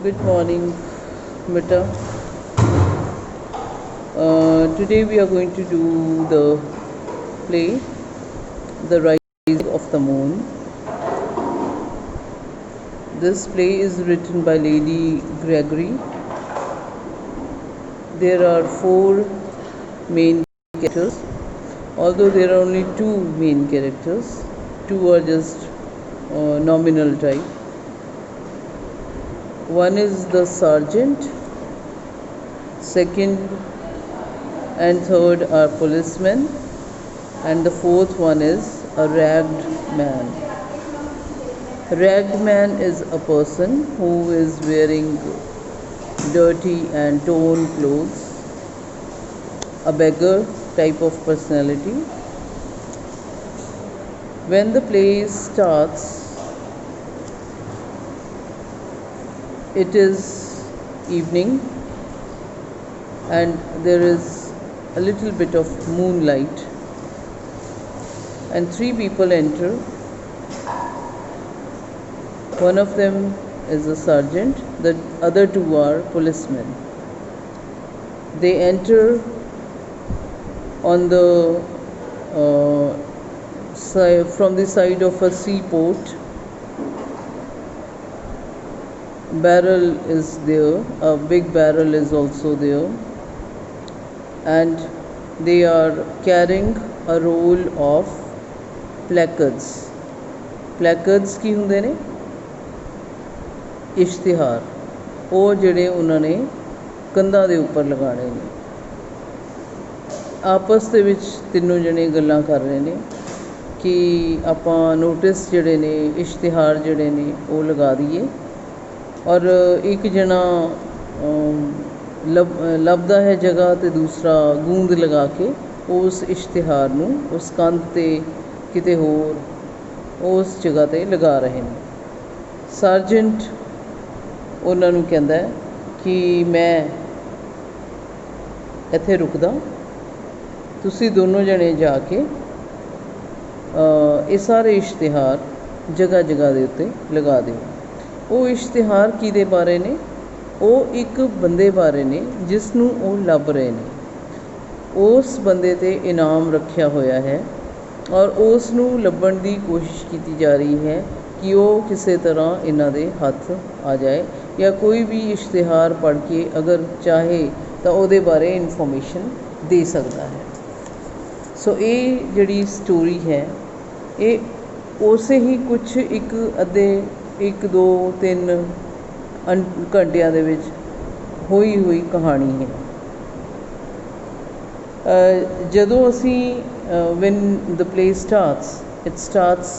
Good morning, Mita. Today we are going to do the play, The Rising of the Moon. This play is written by Lady Gregory. There are 4 main characters, although there are only 2 main characters. 2 are just nominal type. One is the sergeant, second and third are policemen, and the fourth one is a ragged man. A ragged man is a person who is wearing dirty and torn clothes, a beggar type of personality. When the play starts, it is evening and there is a little bit of moonlight, and 3 people enter. One of them is a sergeant, the other 2 are policemen. They enter on the from the side of a seaport. Barrel is there, a big barrel is also there, and they are carrying a roll of placards. Placards ਕੀ ਹੁੰਦੇ ਨੇ? ਇਸ਼ਤਿਹਾਰ, ਉਹ ਜਿਹੜੇ ਉਹਨਾਂ ਨੇ ਕੰਧਾਂ ਦੇ ਉੱਪਰ ਲਗਾਉਣੇ ਨੇ। ਆਪਸ ਦੇ ਵਿੱਚ ਤਿੰਨੋਂ ਜਣੇ ਗੱਲਾਂ ਕਰ ਰਹੇ ਨੇ ਕਿ ਆਪਾਂ ਨੋਟਿਸ ਜਿਹੜੇ ਨੇ, ਇਸ਼ਤਿਹਾਰ ਜਿਹੜੇ ਨੇ ਉਹ ਲਗਾ ਦਈਏ। ਔਰ ਇੱਕ ਜਣਾ ਲੱਭਦਾ ਹੈ ਜਗ੍ਹਾ ਅਤੇ ਦੂਸਰਾ ਗੂੰਦ ਲਗਾ ਕੇ ਉਸ ਇਸ਼ਤਿਹਾਰ ਨੂੰ ਉਸ ਕੰਧ 'ਤੇ ਕਿਤੇ ਹੋਰ ਉਸ ਜਗ੍ਹਾ 'ਤੇ ਲਗਾ ਰਹੇ ਨੇ। ਸਰਜੈਂਟ ਉਹਨਾਂ ਨੂੰ ਕਹਿੰਦਾ ਕਿ ਮੈਂ ਇੱਥੇ ਰੁਕਦਾ, ਤੁਸੀਂ ਦੋਨੋਂ ਜਣੇ ਜਾ ਕੇ ਇਹ ਸਾਰੇ ਇਸ਼ਤਿਹਾਰ ਜਗ੍ਹਾ ਜਗ੍ਹਾ ਦੇ ਉੱਤੇ ਲਗਾ ਦਿਓ। ਉਹ ਇਸ਼ਤਿਹਾਰ ਕਿਹਦੇ ਬਾਰੇ ਨੇ? ਉਹ ਇੱਕ ਬੰਦੇ ਬਾਰੇ ਨੇ ਜਿਸ ਨੂੰ ਉਹ ਲੱਭ ਰਹੇ ਨੇ। ਉਸ ਬੰਦੇ 'ਤੇ ਇਨਾਮ ਰੱਖਿਆ ਹੋਇਆ ਹੈ ਔਰ ਉਸ ਨੂੰ ਲੱਭਣ ਦੀ ਕੋਸ਼ਿਸ਼ ਕੀਤੀ ਜਾ ਰਹੀ ਹੈ ਕਿ ਉਹ ਕਿਸੇ ਤਰ੍ਹਾਂ ਇਹਨਾਂ ਦੇ ਹੱਥ ਆ ਜਾਏ, ਜਾਂ ਕੋਈ ਵੀ ਇਸ਼ਤਿਹਾਰ ਪੜ੍ਹ ਕੇ ਅਗਰ ਚਾਹੇ ਤਾਂ ਉਹਦੇ ਬਾਰੇ ਇਨਫੋਰਮੇਸ਼ਨ ਦੇ ਸਕਦਾ ਹੈ। ਸੋ ਇਹ ਜਿਹੜੀ ਸਟੋਰੀ ਹੈ ਇਹ ਉਸੇ ਹੀ ਕੁਛ ਇੱਕ ਅੱਧੇ 1 2 3 ਘੰਟਿਆਂ ਦੇ ਵਿੱਚ ਹੋਈ ਕਹਾਣੀ ਹੈ। ਜਦੋਂ ਅਸੀਂ when the play starts, it starts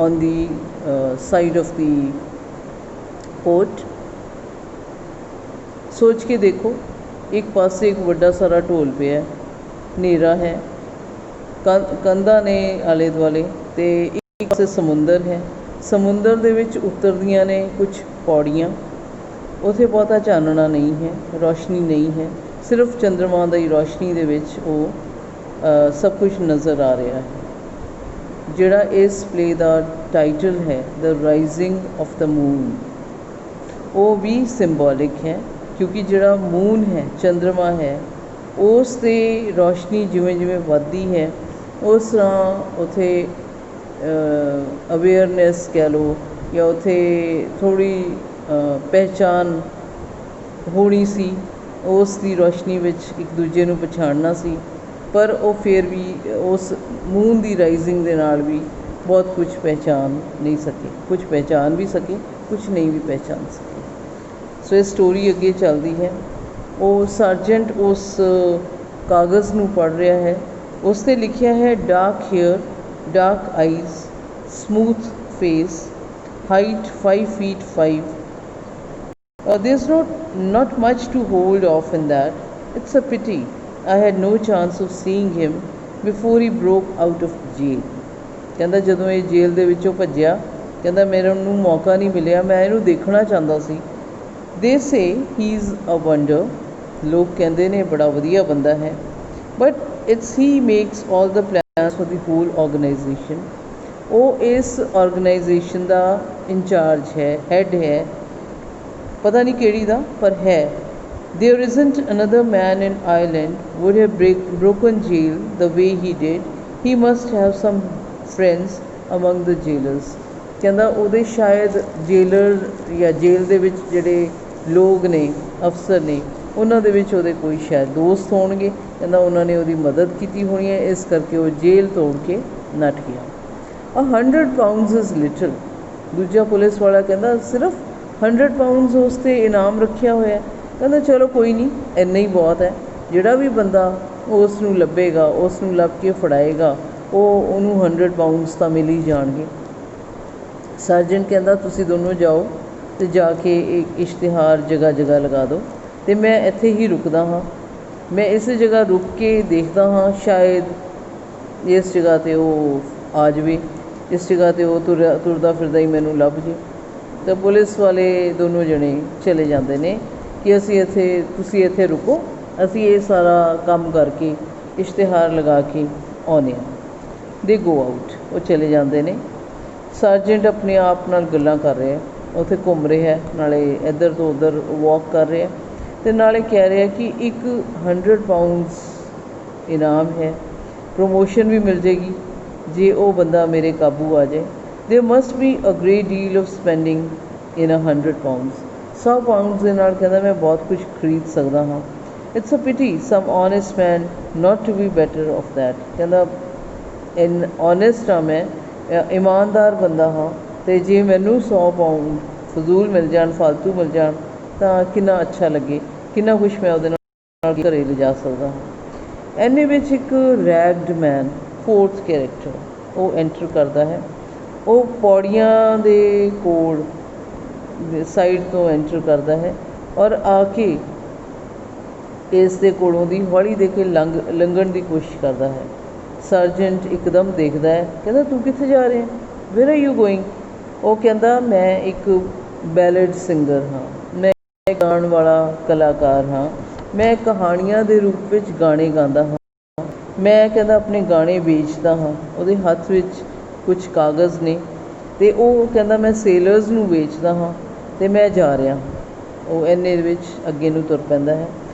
on the side of the port। ਸੋਚ ਕੇ ਦੇਖੋ, ਇੱਕ ਪਾਸੇ ਇੱਕ ਵੱਡਾ ਸਾਰਾ ਢੋਲ ਪਿਆ, ਹਨੇਰਾ ਹੈ, ਕੰਧਾਂ ਨੇ ਆਲੇ ਦੁਆਲੇ, ਅਤੇ ਇੱਕ ਪਾਸੇ ਸਮੁੰਦਰ ਹੈ। ਸਮੁੰਦਰ ਦੇ ਵਿੱਚ ਉਤਰਦੀਆਂ ਨੇ ਕੁਝ ਪੌੜੀਆਂ, ਉੱਥੇ ਬਹੁਤਾ ਚਾਨਣਾ ਨਹੀਂ ਹੈ, ਰੌਸ਼ਨੀ ਨਹੀਂ ਹੈ, ਸਿਰਫ ਚੰਦਰਮਾ ਦੀ ਰੌਸ਼ਨੀ ਦੇ ਵਿੱਚ ਉਹ ਸਭ ਕੁਝ ਨਜ਼ਰ ਆ ਰਿਹਾ ਹੈ। ਜਿਹੜਾ ਇਸ ਪਲੇ ਦਾ ਟਾਈਟਲ ਹੈ ਦ ਰਾਈਜ਼ਿੰਗ ਆਫ ਦ ਮੂਨ, ਉਹ ਵੀ ਸਿੰਬੋਲਿਕ ਹੈ, ਕਿਉਂਕਿ ਜਿਹੜਾ ਮੂਨ ਹੈ, ਚੰਦਰਮਾ ਹੈ, ਉਸ 'ਤੇ ਰੌਸ਼ਨੀ ਜਿਵੇਂ ਜਿਵੇਂ ਵੱਧਦੀ ਹੈ ਉਸ ਤਰ੍ਹਾਂ ਉੱਥੇ ਅਵੇਅਰਨੈਸ ਕਹਿ ਲਓ, ਜਾਂ ਉੱਥੇ ਥੋੜ੍ਹੀ ਪਹਿਚਾਣ ਹੋਣੀ ਸੀ, ਉਸ ਦੀ ਰੌਸ਼ਨੀ ਵਿੱਚ ਇੱਕ ਦੂਜੇ ਨੂੰ ਪਛਾਣਨਾ ਸੀ। ਪਰ ਉਹ ਫਿਰ ਵੀ ਉਸ ਮੂਨ ਦੀ ਰਾਈਜ਼ਿੰਗ ਦੇ ਨਾਲ ਵੀ ਬਹੁਤ ਕੁਝ ਪਹਿਚਾਣ ਨਹੀਂ ਸਕੇ, ਕੁਝ ਪਹਿਚਾਣ ਵੀ ਸਕੇ, ਕੁਝ ਨਹੀਂ ਵੀ ਪਹਿਚਾਣ ਸਕੇ। ਸੋ ਇਹ ਸਟੋਰੀ ਅੱਗੇ ਚੱਲਦੀ ਹੈ। ਉਹ ਸਰਜੈਂਟ ਉਸ ਕਾਗਜ਼ ਨੂੰ ਪੜ੍ਹ ਰਿਹਾ ਹੈ, ਉਸ 'ਤੇ ਲਿਖਿਆ ਹੈ dark hair, dark eyes, smooth face, height 5 feet 5. There's not much to hold off in that. It's a pity I had no chance of seeing him before he broke out of jail. ਕਹਿੰਦਾ ਜਦੋਂ ਇਹ ਜੇਲ੍ਹ ਦੇ ਵਿੱਚੋਂ ਭੱਜਿਆ, ਕਹਿੰਦਾ ਮੇਰੇ ਨੂੰ ਮੌਕਾ ਨਹੀਂ ਮਿਲਿਆ, ਮੈਂ ਇਹਨੂੰ ਦੇਖਣਾ ਚਾਹੁੰਦਾ ਸੀ। They say he's a wonder. ਲੋਕ ਕਹਿੰਦੇ ਨੇ ਬੜਾ ਵਧੀਆ ਬੰਦਾ ਹੈ, but it's he makes all the plans for the whole organization. ਉਹ ਇਸ ਆਰਗੇਨਾਈਜੇਸ਼ਨ ਦਾ ਇੰਚਾਰਜ ਹੈ, ਹੈਡ ਹੈ, पता नहीं केड़ी दा पर है। There isn't another man in Ireland would have broken jail the way he did. He must have some friends among the jailers. ਕਹਿੰਦਾ ਉਹਦੇ ਸ਼ਾਇਦ ਜੇਲਰ ਜਾਂ ਜੇਲ੍ਹ ਦੇ ਵਿੱਚ ਜਿਹੜੇ ਲੋਕ ਨੇ, ਅਫਸਰ ਨੇ, ਉਹਨਾਂ ਦੇ ਵਿੱਚ ਉਹਦੇ ਕੋਈ ਸ਼ਾਇਦ ਦੋਸਤ ਹੋਣਗੇ। ਕਹਿੰਦਾ ਉਹਨਾਂ ਨੇ ਉਹਦੀ ਮਦਦ ਕੀਤੀ ਹੋਣੀ ਹੈ, ਇਸ ਕਰਕੇ ਉਹ ਜੇਲ੍ਹ ਤੋੜ ਕੇ ਨੱਠ ਗਿਆ। 100 pounds ਇਜ਼ ਲਿਟਲ। ਦੂਜਾ ਪੁਲਿਸ ਵਾਲਾ ਕਹਿੰਦਾ ਸਿਰਫ 100 pounds ਉਸ 'ਤੇ ਇਨਾਮ ਰੱਖਿਆ ਹੋਇਆ। ਕਹਿੰਦਾ ਚਲੋ ਕੋਈ ਨਹੀਂ, ਇੰਨਾ ਹੀ ਬਹੁਤ ਹੈ। ਜਿਹੜਾ ਵੀ ਬੰਦਾ ਉਸ ਨੂੰ ਲੱਭੇਗਾ, ਉਸ ਨੂੰ ਲੱਭ ਕੇ ਫੜਾਏਗਾ, ਉਹਨੂੰ 100 pounds ਤਾਂ ਮਿਲ ਹੀ ਜਾਣਗੇ। ਸਰਜੈਂਟ ਕਹਿੰਦਾ ਤੁਸੀਂ ਦੋਨੋਂ ਜਾਓ ਅਤੇ ਜਾ ਕੇ ਇੱਕ ਇਸ਼ਤਿਹਾਰ ਜਗ੍ਹਾ ਜਗ੍ਹਾ ਲਗਾ ਦਿਓ ਅਤੇ ਮੈਂ ਇੱਥੇ ਹੀ ਰੁਕਦਾ ਹਾਂ। ਮੈਂ ਇਸ ਜਗ੍ਹਾ ਰੁਕ ਕੇ ਦੇਖਦਾ ਹਾਂ, ਸ਼ਾਇਦ ਇਸ ਜਗ੍ਹਾ 'ਤੇ ਉਹ ਆ ਜਾਵੇ, ਇਸ ਜਗ੍ਹਾ 'ਤੇ ਉਹ ਤੁਰਦਾ ਫਿਰਦਾ ਹੀ ਮੈਨੂੰ ਲੱਭ ਜੇ। ਤਾਂ ਪੁਲਿਸ ਵਾਲੇ ਦੋਨੋਂ ਜਣੇ ਚਲੇ ਜਾਂਦੇ ਨੇ ਕਿ ਤੁਸੀਂ ਇੱਥੇ ਰੁਕੋ, ਅਸੀਂ ਇਹ ਸਾਰਾ ਕੰਮ ਕਰਕੇ ਇਸ਼ਤਿਹਾਰ ਲਗਾ ਕੇ ਆਉਂਦੇ ਹਾਂ। ਦੇ ਗੋ ਆਊਟ, ਉਹ ਚਲੇ ਜਾਂਦੇ ਨੇ। ਸਰਜੈਂਟ ਆਪਣੇ ਆਪ ਨਾਲ ਗੱਲਾਂ ਕਰ ਰਿਹਾ, ਉੱਥੇ ਘੁੰਮ ਰਿਹਾ, ਨਾਲੇ ਇੱਧਰ ਤੋਂ ਉੱਧਰ ਵਾਕ ਕਰ ਰਿਹਾ ਅਤੇ ਨਾਲੇ ਕਹਿ ਰਿਹਾ ਕਿ ਇੱਕ 100 pounds ਇਨਾਮ ਹੈ, ਪ੍ਰਮੋਸ਼ਨ ਵੀ ਮਿਲ ਜਾਏਗੀ ਜੇ ਉਹ ਬੰਦਾ ਮੇਰੇ ਕਾਬੂ ਆ ਜਾਏ। There must be a great deal of spending in 100 pounds। 100 pounds ਦੇ ਨਾਲ ਕਹਿੰਦਾ ਮੈਂ ਬਹੁਤ ਕੁਝ ਖਰੀਦ ਸਕਦਾ ਹਾਂ। It's a pity some honest man not to be better off that. ਕਹਿੰਦਾ ਓਨੈਸਟ ਹਾਂ ਮੈਂ, ਇਮਾਨਦਾਰ ਬੰਦਾ ਹਾਂ, ਅਤੇ ਜੇ ਮੈਨੂੰ 100 pound ਫਜ਼ੂਲ ਮਿਲ ਜਾਣ, ਫਾਲਤੂ ਮਿਲ ਜਾਣ ਤਾਂ ਕਿੰਨਾ ਅੱਛਾ ਲੱਗੇ, ਕਿੰਨਾ ਕੁਛ ਮੈਂ ਉਹਦੇ ਨਾਲ ਘਰੇ ਲਿਜਾ ਸਕਦਾ ਹਾਂ। ਇੰਨੇ ਵਿੱਚ ਇੱਕ ਰੈਗਡ ਮੈਨ, 4th ਕੈਰੈਕਟਰ, ਉਹ ਐਂਟਰ ਕਰਦਾ ਹੈ। ਉਹ ਪੌੜੀਆਂ ਦੇ ਕੋਲ ਸਾਈਡ ਤੋਂ ਐਂਟਰ ਕਰਦਾ ਹੈ ਔਰ ਆ ਕੇ ਇਸ ਦੇ ਕੋਲੋਂ ਦੀ ਹੌਲੀ ਦੇ ਕੇ ਲੰਘਣ ਦੀ ਕੋਸ਼ਿਸ਼ ਕਰਦਾ ਹੈ। ਸਰਜੈਂਟ ਇੱਕਦਮ ਦੇਖਦਾ ਹੈ, ਕਹਿੰਦਾ ਤੂੰ ਕਿੱਥੇ ਜਾ ਰਿਹਾ, ਵੇਅਰ ਆਰ ਯੂ ਗੋਇੰਗ? ਉਹ ਕਹਿੰਦਾ ਮੈਂ ਇੱਕ ਬੈਲਡ ਸਿੰਗਰ ਹਾਂ, ਮੈਂ ਗਾਉਣ ਵਾਲਾ ਕਲਾਕਾਰ ਹਾਂ, ਮੈਂ ਕਹਾਣੀਆਂ ਦੇ ਰੂਪ ਵਿੱਚ ਗਾਣੇ ਗਾਉਂਦਾ ਹਾਂ, ਮੈਂ ਕਹਿੰਦਾ ਆਪਣੇ ਗਾਣੇ ਵੇਚਦਾ ਹਾਂ। ਉਹਦੇ ਹੱਥ ਵਿੱਚ ਕੁਝ ਕਾਗਜ਼ ਨੇ ਅਤੇ ਉਹ ਕਹਿੰਦਾ ਮੈਂ ਸੇਲਰਸ ਨੂੰ ਵੇਚਦਾ ਹਾਂ ਅਤੇ ਮੈਂ ਜਾ ਰਿਹਾ। ਉਹ ਇੰਨੇ ਵਿੱਚ ਅੱਗੇ ਨੂੰ ਤੁਰ ਪੈਂਦਾ ਹੈ।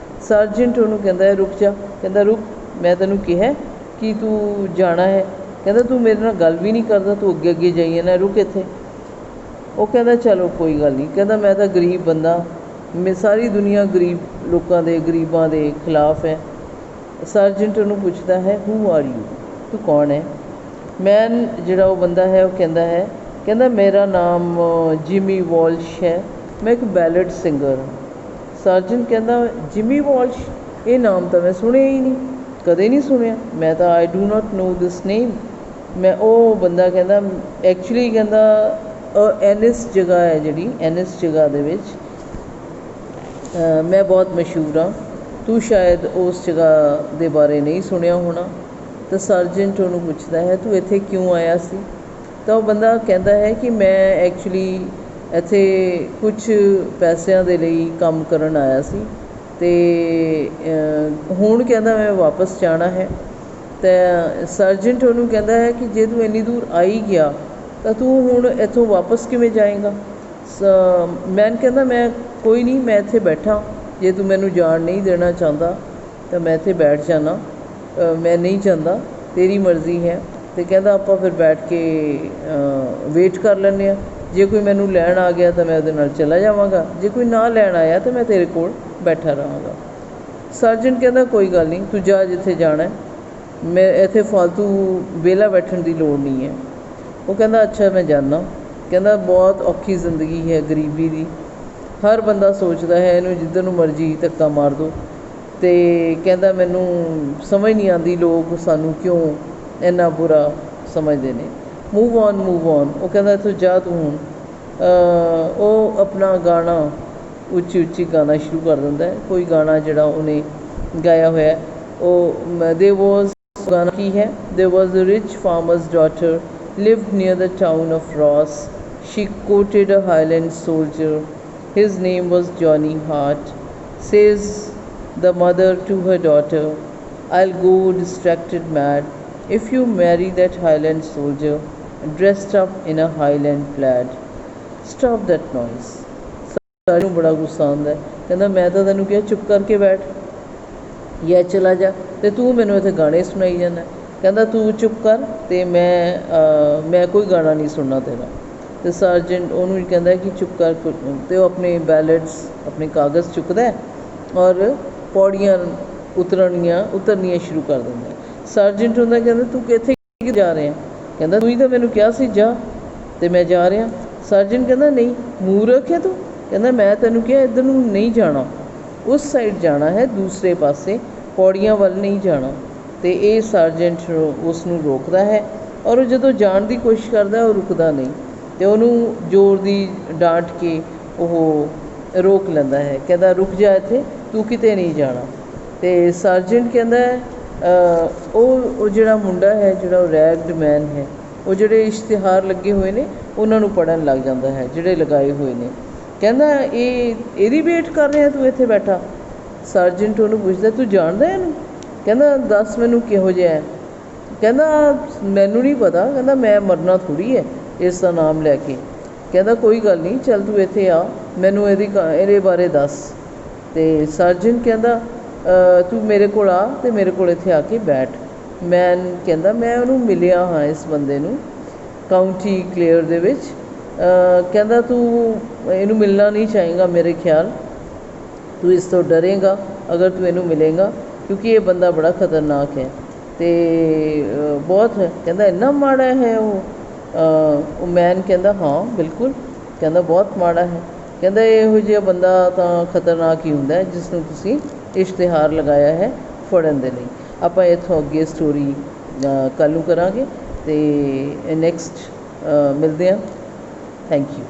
ਸਰਜੈਂਟ ਉਹਨੂੰ ਕਹਿੰਦਾ ਹੈ ਰੁਕ ਜਾ। ਕਹਿੰਦਾ ਰੁਕ, ਮੈਂ ਤੈਨੂੰ ਕਿਹਾ ਕਿ ਤੂੰ ਜਾਣਾ ਹੈ। ਕਹਿੰਦਾ ਤੂੰ ਮੇਰੇ ਨਾਲ ਗੱਲ ਵੀ ਨਹੀਂ ਕਰਦਾ, ਤੂੰ ਅੱਗੇ ਅੱਗੇ ਜਾਈ ਜਾਂਦਾ, ਰੁਕ ਇੱਥੇ। ਉਹ ਕਹਿੰਦਾ ਚਲੋ ਕੋਈ ਗੱਲ ਨਹੀਂ। ਕਹਿੰਦਾ ਮੈਂ ਤਾਂ ਗਰੀਬ ਬੰਦਾ, ਮੈਂ ਸਾਰੀ ਦੁਨੀਆ ਲੋਕਾਂ ਦੇ ਗਰੀਬਾਂ ਦੇ ਖਿਲਾਫ ਹੈ। ਸਰਜੈਂਟ ਉਹਨੂੰ ਪੁੱਛਦਾ ਹੈ ਹੂ ਆਰ ਯੂ, ਤੂੰ ਕੌਣ ਹੈ? ਮੈਨ ਜਿਹੜਾ ਉਹ ਬੰਦਾ ਹੈ ਉਹ ਕਹਿੰਦਾ ਮੇਰਾ ਨਾਮ ਜਿਮੀ ਵਾਲਸ਼ ਹੈ, ਮੈਂ ਇੱਕ ਬੈਲਡ ਸਿੰਗਰ ਹਾਂ। ਸਰਜੈਂਟ ਕਹਿੰਦਾ ਜਿਮੀ ਵਾਲਸ਼, ਇਹ ਨਾਮ ਤਾਂ ਮੈਂ ਸੁਣਿਆ ਹੀ ਨਹੀਂ, ਕਦੇ ਨਹੀਂ ਸੁਣਿਆ ਮੈਂ ਤਾਂ, ਆਈ ਡੂ ਨਾਟ ਨੋ ਦਿਸ ਨੇਮ। ਮੈਂ ਉਹ ਬੰਦਾ ਕਹਿੰਦਾ ਐਕਚੁਅਲੀ ਕਹਿੰਦਾ ਐਨਿਸ ਜਗ੍ਹਾ ਹੈ ਜਿਹੜੀ, ਐਨਿਸ ਜਗ੍ਹਾ ਦੇ ਵਿੱਚ ਮੈਂ ਬਹੁਤ ਮਸ਼ਹੂਰ ਹਾਂ, ਤੂੰ ਸ਼ਾਇਦ ਉਸ ਜਗ੍ਹਾ ਦੇ ਬਾਰੇ ਨਹੀਂ ਸੁਣਿਆ ਹੋਣਾ। ਤਾਂ ਸਰਜੈਂਟ ਉਹਨੂੰ ਪੁੱਛਦਾ ਹੈ ਤੂੰ ਇੱਥੇ ਕਿਉਂ ਆਇਆ ਸੀ? ਤਾਂ ਉਹ ਬੰਦਾ ਕਹਿੰਦਾ ਹੈ ਕਿ ਮੈਂ ਐਕਚੁਅਲੀ ਇੱਥੇ ਕੁਛ ਪੈਸਿਆਂ ਦੇ ਲਈ ਕੰਮ ਕਰਨ ਆਇਆ ਸੀ ਅਤੇ ਹੁਣ ਕਹਿੰਦਾ ਮੈਂ ਵਾਪਸ ਜਾਣਾ ਹੈ। ਤਾਂ ਸਰਜੈਂਟ ਉਹਨੂੰ ਕਹਿੰਦਾ ਹੈ ਕਿ ਜੇ ਤੂੰ ਇੰਨੀ ਦੂਰ ਆ ਹੀ ਗਿਆ ਤਾਂ ਤੂੰ ਹੁਣ ਇੱਥੋਂ ਵਾਪਸ ਕਿਵੇਂ ਜਾਏਗਾ? ਮੈਨ ਕਹਿੰਦਾ ਮੈਂ ਕੋਈ ਨਹੀਂ, ਮੈਂ ਇੱਥੇ ਬੈਠਾ, ਜੇ ਤੂੰ ਮੈਨੂੰ ਜਾਣ ਨਹੀਂ ਦੇਣਾ ਚਾਹੁੰਦਾ ਤਾਂ ਮੈਂ ਇੱਥੇ ਬੈਠ ਜਾਣਾ, ਮੈਂ ਨਹੀਂ ਚਾਹੁੰਦਾ, ਤੇਰੀ ਮਰਜ਼ੀ ਹੈ। ਅਤੇ ਕਹਿੰਦਾ ਆਪਾਂ ਫਿਰ ਬੈਠ ਕੇ ਵੇਟ ਕਰ ਲੈਂਦੇ ਹਾਂ, ਜੇ ਕੋਈ ਮੈਨੂੰ ਲੈਣ ਆ ਗਿਆ ਤਾਂ ਮੈਂ ਉਹਦੇ ਨਾਲ ਚਲਾ ਜਾਵਾਂਗਾ, ਜੇ ਕੋਈ ਨਾ ਲੈਣ ਆਇਆ ਤਾਂ ਮੈਂ ਤੇਰੇ ਕੋਲ ਬੈਠਾ ਰਹਾਂਗਾ। ਸਰਜੈਂਟ ਕਹਿੰਦਾ ਕੋਈ ਗੱਲ ਨਹੀਂ, ਤੂੰ ਜਾ ਜਿੱਥੇ ਜਾਣਾ, ਮੈਂ ਇੱਥੇ ਫਾਲਤੂ ਵਿਹਲਾ ਬੈਠਣ ਦੀ ਲੋੜ ਨਹੀਂ ਹੈ। ਉਹ ਕਹਿੰਦਾ ਅੱਛਾ ਮੈਂ ਜਾਂਦਾ। ਕਹਿੰਦਾ ਬਹੁਤ ਔਖੀ ਜ਼ਿੰਦਗੀ ਹੈ ਗਰੀਬੀ ਦੀ, ਹਰ ਬੰਦਾ ਸੋਚਦਾ ਹੈ ਇਹਨੂੰ ਜਿੱਧਰ ਨੂੰ ਮਰਜ਼ੀ ਧੱਕਾ ਮਾਰ ਦਿਓ, ਅਤੇ ਕਹਿੰਦਾ ਮੈਨੂੰ ਸਮਝ ਨਹੀਂ ਆਉਂਦੀ ਲੋਕ ਸਾਨੂੰ ਕਿਉਂ ਇੰਨਾ ਬੁਰਾ ਸਮਝਦੇ ਨੇ। Move on move on. ਉਹ ਕਹਿੰਦਾ ਇੱਥੋਂ ਜਾ ਤੂੰ ਹੁਣ। ਉਹ ਆਪਣਾ ਗਾਣਾ ਉੱਚੀ ਉੱਚੀ ਗਾਣਾ ਸ਼ੁਰੂ ਕਰ ਦਿੰਦਾ ਹੈ, ਕੋਈ ਗਾਣਾ ਜਿਹੜਾ ਉਹਨੇ ਗਾਇਆ ਹੋਇਆ। ਉਹ ਦੇ ਵਾਜ਼ ਗਾਣਾ ਕੀ ਹੈ? There was a rich farmer's daughter lived near the town of Ross. She courted a Highland soldier. His name was Johnny Hart. Says the mother to her daughter, I'll go distracted mad if you marry that Highland soldier dressed up in a Highland plaid. Stop that noise. ਨੂੰ ਬੜਾ ਗੁੱਸਾ ਆਉਂਦਾ, ਕਹਿੰਦਾ ਮੈਂ ਤਾਂ ਤੈਨੂੰ ਕਿਹਾ ਚੁੱਪ ਕਰਕੇ ਬੈਠ ਜਾਂ ਚਲਾ ਜਾ, ਤੇ ਤੂੰ ਮੈਨੂੰ ਇੱਥੇ ਗਾਣੇ ਸੁਣਾਈ ਜਾਂਦਾ। ਕਹਿੰਦਾ ਤੂੰ ਚੁੱਪ ਕਰ ਤੇ ਮੈਂ ਕੋਈ ਗਾਣਾ ਨਹੀਂ ਸੁਣਨਾ ਤੇਰਾ। ਤੇ ਸਰਜੈਂਟ ਉਹਨੂੰ ਕਹਿੰਦਾ ਕਿ ਚੁੱਪ ਕਰ, ਤੇ ਉਹ ਆਪਣੇ ਬੈਲਟਸ ਆਪਣੇ ਕਾਗਜ਼ ਚੁੱਕਦਾ ਔਰ ਪੌੜੀਆਂ ਉਤਰਨੀਆਂ ਸ਼ੁਰੂ ਕਰ ਦਿੰਦਾ। ਸਰਜੈਂਟ ਹੁੰਦਾ, ਕਹਿੰਦਾ ਤੂੰ ਕਿੱਥੇ ਜਾ ਰਿਹਾ? ਕਹਿੰਦਾ ਤੂੰ ਹੀ ਤਾਂ ਮੈਨੂੰ ਕਿਹਾ ਸੀ ਜਾ, ਤੇ ਮੈਂ ਜਾ ਰਿਹਾ। ਸਰਜੈਂਟ ਕਹਿੰਦਾ ਨਹੀਂ ਮੂਰਖ ਹੈ ਤੂੰ। ਕਹਿੰਦਾ ਮੈਂ ਤੈਨੂੰ ਕਿਹਾ ਇੱਧਰ ਨੂੰ ਨਹੀਂ ਜਾਣਾ, ਉਸ ਸਾਈਡ ਜਾਣਾ ਹੈ, ਦੂਸਰੇ ਪਾਸੇ ਪੌੜੀਆਂ ਵੱਲ ਨਹੀਂ ਜਾਣਾ। ਤੇ ਇਹ ਸਰਜੈਂਟ ਉਸ ਨੂੰ ਰੋਕਦਾ ਹੈ ਔਰ ਉਹ ਜਦੋਂ ਜਾਣ ਦੀ ਕੋਸ਼ਿਸ਼ ਕਰਦਾ ਉਹ ਰੁਕਦਾ ਨਹੀਂ, ਤੇ ਉਹਨੂੰ ਜ਼ੋਰ ਦੀ ਡਾਂਟ ਕੇ ਉਹ ਰੋਕ ਲੈਂਦਾ ਹੈ। ਕਹਿੰਦਾ ਰੁਕ ਜਾ, ਇੱਥੇ ਤੂੰ ਕਿਤੇ ਨਹੀਂ ਜਾਣਾ। ਤੇ ਸਰਜੈਂਟ ਕਹਿੰਦਾ ਉਹ ਜਿਹੜਾ ਮੁੰਡਾ ਹੈ, ਜਿਹੜਾ ਉਹ ਰੈਗਡ ਮੈਨ ਹੈ, ਉਹ ਜਿਹੜੇ ਇਸ਼ਤਿਹਾਰ ਲੱਗੇ ਹੋਏ ਨੇ ਉਹਨਾਂ ਨੂੰ ਪੜ੍ਹਨ ਲੱਗ ਜਾਂਦਾ ਹੈ, ਜਿਹੜੇ ਲਗਾਏ ਹੋਏ ਨੇ। ਕਹਿੰਦਾ ਇਹਦੀ ਵੇਟ ਕਰ ਰਿਹਾ ਤੂੰ ਇੱਥੇ ਬੈਠਾ? ਸਰਜੈਂਟ ਉਹਨੂੰ ਪੁੱਛਦਾ ਤੂੰ ਜਾਣਦਾ ਇਹਨੂੰ? ਕਹਿੰਦਾ ਦੱਸ ਮੈਨੂੰ ਕਿਹੋ ਜਿਹਾ ਹੈ? ਕਹਿੰਦਾ ਮੈਨੂੰ ਨਹੀਂ ਪਤਾ। ਕਹਿੰਦਾ ਮੈਂ ਮਰਨਾ ਥੋੜ੍ਹੀ ਹੈ ਇਸ ਦਾ ਨਾਮ ਲੈ ਕੇ। ਕਹਿੰਦਾ ਕੋਈ ਗੱਲ ਨਹੀਂ, ਚੱਲ ਤੂੰ ਇੱਥੇ ਆ, ਮੈਨੂੰ ਇਹਦੇ ਬਾਰੇ ਦੱਸ। ਤੇ ਸਰਜੈਂਟ ਕਹਿੰਦਾ ਤੂੰ ਮੇਰੇ ਕੋਲ ਆ ਅਤੇ ਮੇਰੇ ਕੋਲ ਇੱਥੇ ਆ ਕੇ ਬੈਠ। ਮੈਨ ਕਹਿੰਦਾ ਮੈਂ ਉਹਨੂੰ ਮਿਲਿਆ ਹਾਂ, ਇਸ ਬੰਦੇ ਨੂੰ, ਕਾਊਂਟੀ ਕਲੇਅਰ ਦੇ ਵਿੱਚ। ਕਹਿੰਦਾ ਤੂੰ ਇਹਨੂੰ ਮਿਲਣਾ ਨਹੀਂ ਚਾਹੇਗਾ, ਮੇਰੇ ਖਿਆਲ ਤੂੰ ਇਸ ਤੋਂ ਡਰੇਗਾ ਅਗਰ ਤੂੰ ਇਹਨੂੰ ਮਿਲੇਗਾ, ਕਿਉਂਕਿ ਇਹ ਬੰਦਾ ਬੜਾ ਖਤਰਨਾਕ ਹੈ ਅਤੇ ਬਹੁਤ ਹੈ। ਕਹਿੰਦਾ ਇੰਨਾ ਮਾੜਾ ਹੈ ਉਹ ਮੈਨ ਕਹਿੰਦਾ ਹਾਂ ਬਿਲਕੁਲ। ਕਹਿੰਦਾ ਬਹੁਤ ਮਾੜਾ ਹੈ। ਕਹਿੰਦਾ ਇਹੋ ਜਿਹਾ ਬੰਦਾ ਤਾਂ ਖਤਰਨਾਕ ਹੀ ਹੁੰਦਾ ਜਿਸ ਨੂੰ ਤੁਸੀਂ ਇਸ਼ਤਿਹਾਰ ਲਗਾਇਆ ਹੈ ਫੜਨ ਦੇ ਲਈ। ਆਪਾਂ ਇੱਥੋਂ ਅੱਗੇ ਸਟੋਰੀ ਕੱਲ੍ਹ ਨੂੰ ਕਰਾਂਗੇ ਅਤੇ ਨੈਕਸਟ ਮਿਲਦੇ ਹਾਂ। Thank you.